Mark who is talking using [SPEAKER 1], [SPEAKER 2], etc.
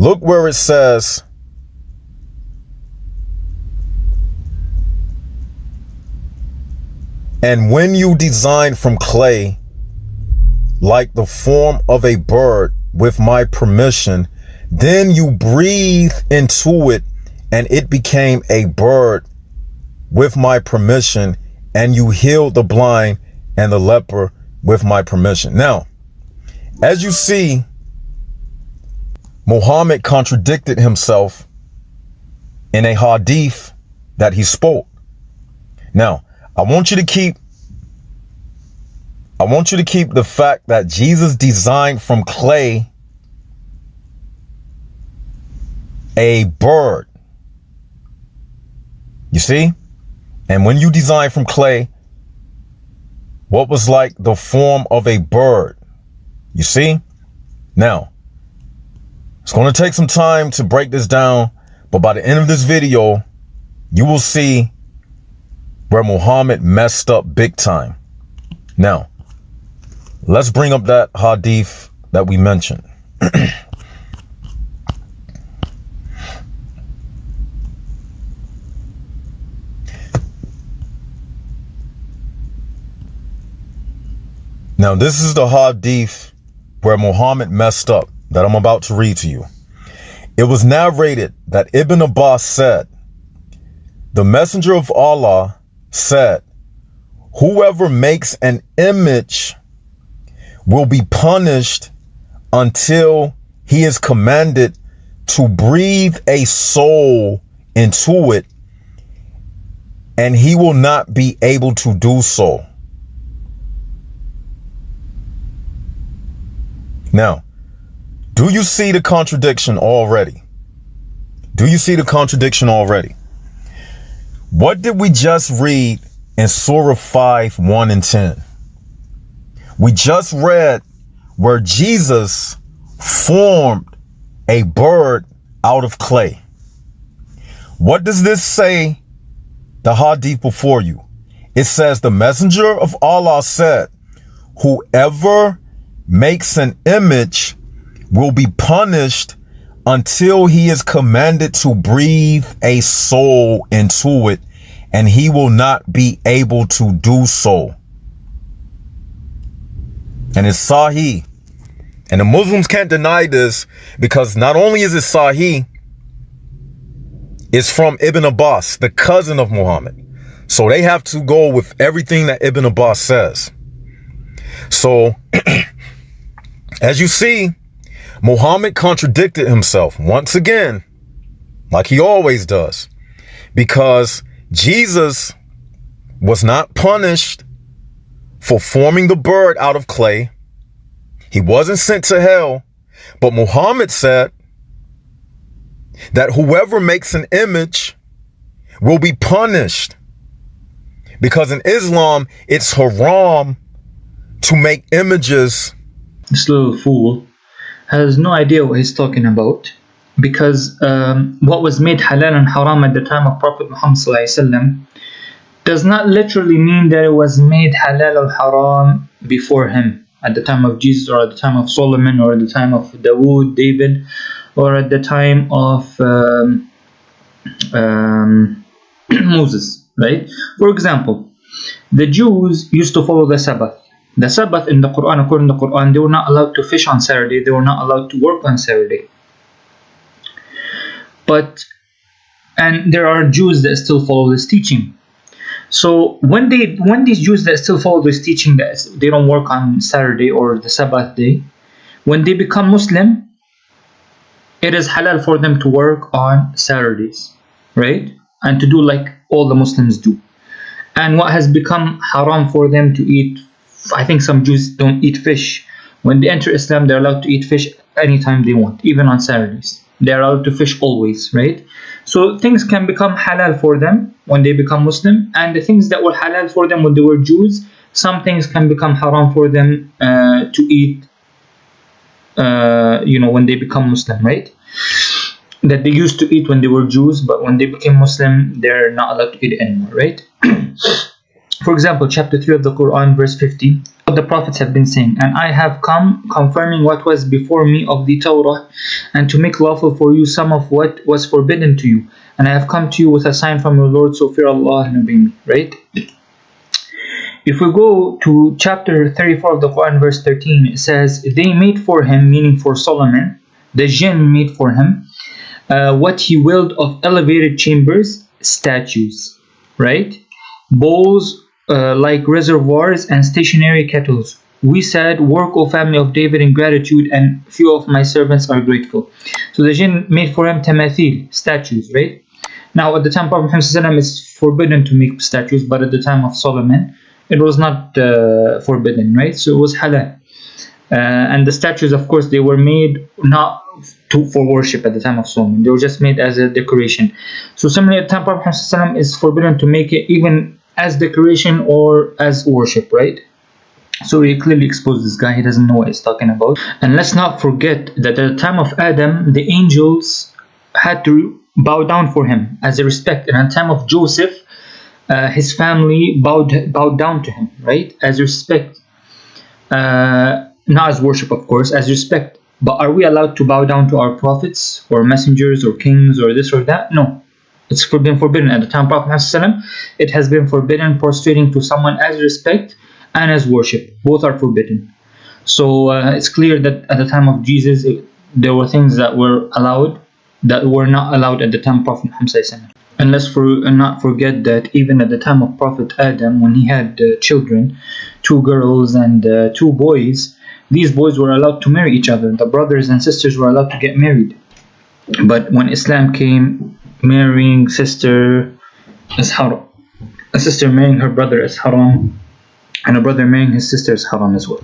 [SPEAKER 1] Look where it says, and when you design from clay, like the form of a bird with my permission, then you breathe into it and it became a bird with my permission, and you healed the blind and the leper with my permission. Now, as you see, Muhammad contradicted himself in a hadith that he spoke. Now, I want you to keep the fact that Jesus designed from clay a bird. You see? And when you design from clay, what was like the form of a bird? You see? Now, it's going to take some time to break this down, but by the end of this video, you will see where Muhammad messed up big time. Now, let's bring up that hadith that we mentioned. Now, this is the hadith where Muhammad messed up that I'm about to read to you. It was narrated that Ibn Abbas said, the Messenger of Allah said, whoever makes an image will be punished until he is commanded to breathe a soul into it, and he will not be able to do so. Now, do you see the contradiction already? Do you see the contradiction already? What did we just read in Surah 5, 1 and 10? We just read where Jesus formed a bird out of clay. What does this say? The hadith before you. It says the Messenger of Allah said, whoever makes an image will be punished until he is commanded to breathe a soul into it, and he will not be able to do so. And it's Sahih. And the Muslims can't deny this, because not only is it Sahih, it's from Ibn Abbas, the cousin of Muhammad. So they have to go with everything that Ibn Abbas says. So, as you see, Muhammad contradicted himself once again, like he always does, because Jesus was not punished for forming the bird out of clay. He wasn't sent to hell, but Muhammad said that whoever makes an image will be punished, because in Islam, it's haram to make images.
[SPEAKER 2] This little fool has no idea what he's talking about, because what was made halal and haram at the time of Prophet Muhammad ﷺ does not literally mean that it was made halal or haram before him, at the time of Jesus, or at the time of Solomon, or at the time of David, or at the time of Moses, right? For example, the Jews used to follow the Sabbath. The Sabbath in the Quran, according to the Quran, they were not allowed to fish on Saturday. They were not allowed to work on Saturday. And there are Jews that still follow this teaching. So when these Jews that still follow this teaching, that they don't work on Saturday or the Sabbath day, when they become Muslim, it is halal for them to work on Saturdays, right? And to do like all the Muslims do. And what has become haram for them to eat, I think some Jews don't eat fish. When they enter Islam, they're allowed to eat fish anytime they want, even on Saturdays. They're allowed to fish always, right? So things can become halal for them when they become Muslim, and the things that were halal for them when they were Jews, some things can become haram for them to eat, when they become Muslim, right? That they used to eat when they were Jews, but when they became Muslim, they're not allowed to eat it anymore, right? For example, chapter 3 of the Quran, verse 50. A what the prophets have been saying, and I have come confirming what was before me of the Torah, and to make lawful for you some of what was forbidden to you. And I have come to you with a sign from your Lord, so fear Allah and obey me. Right? If we go to chapter 34 of the Quran, verse 13, it says, they made for him, meaning for Solomon, the jinn made for him, what he willed of elevated chambers, statues, right? Bowls like reservoirs and stationary kettles. We said, work, O family of David, in gratitude, and few of my servants are grateful. So the jinn made for him tamathil, statues, right? Now at the time of Prophet Muhammad, it's forbidden to make statues, but at the time of Solomon, it was not forbidden, right? So it was halal. And the statues, of course, they were made not for worship at the time of Solomon. They were just made as a decoration. So similarly, at the time of Prophet Muhammad, is forbidden to make it even as decoration or as worship, right? So he clearly exposed this guy. He doesn't know what he's talking about. And let's not forget that at the time of Adam, the angels had to bow down for him as a respect. And at the time of Joseph, his family bowed down to him, right? As respect. Not as worship, of course, as respect. But are we allowed to bow down to our prophets or messengers or kings or this or that? No. It's been forbidden. At the time of Prophet Muhammad, it has been forbidden prostrating to someone as respect and as worship. Both are forbidden. So it's clear that at the time of Jesus, there were things that were allowed that were not allowed at the time of Prophet Muhammad. And let's not forget that even at the time of Prophet Adam, when he had children, 2 girls and 2 boys, these boys were allowed to marry each other. The brothers and sisters were allowed to get married. But when Islam came, marrying sister is haram. A sister marrying her brother is haram, and a brother marrying his sister is haram as well.